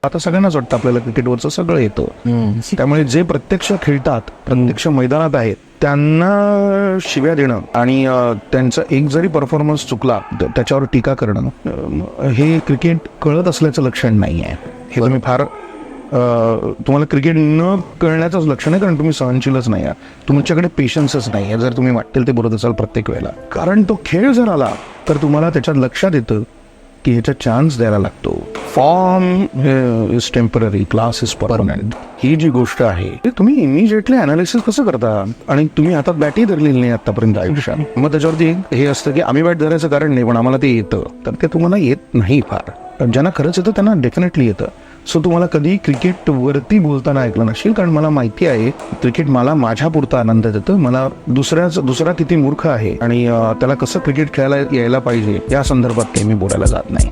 आता सगळ्यांनाच वाटतं आपल्याला क्रिकेटवरचं सगळं येतं. त्यामुळे जे प्रत्यक्ष खेळतात, प्रत्यक्ष मैदानात आहेत, त्यांना शिव्या देणं आणि त्यांचा एक जरी परफॉर्मन्स चुकला त्याच्यावर टीका करणं, हे क्रिकेट कळत असल्याचं लक्षण नाही आहे. हे तुम्ही फार तुम्हाला क्रिकेट न कळण्याचंच लक्षण आहे, कारण तुम्ही सहनशीलच नाही आहात, तुमच्याकडे पेशन्सच नाही आहे, जर तुम्ही वाटेल ते बोलत असाल प्रत्येक वेळेला. कारण तो खेळ जर आला तर तुम्हाला त्याच्यात लक्षात येतं की ह्याचा चान्स द्यायला लागतो. Form is temporary, class is permanent. ही जी गोष्ट आहे ती तुम्ही इमिजिएटली अनालिसिस कसं करता, आणि तुम्ही हातात बॅटही धरलेली नाही आतापर्यंत आयुष्यात. मग त्याच्यावरती हे असतं की आम्ही बॅट धरायचं कारण नाही, पण आम्हाला ते येतं. तर ते तुम्हाला येत नाही फार. ज्यांना खरंच येतं त्यांना डेफिनेटली येतं. सो तुम्हाला कधी क्रिकेटवरती बोलताना ऐकलं नसेल, कारण मला माहिती आहे क्रिकेट मला माझ्या पुरता आनंद देतं. मला दुसरा किती मूर्ख आहे आणि त्याला कसं क्रिकेट खेळायला यायला पाहिजे या संदर्भात काही मी बोलायला जात नाही.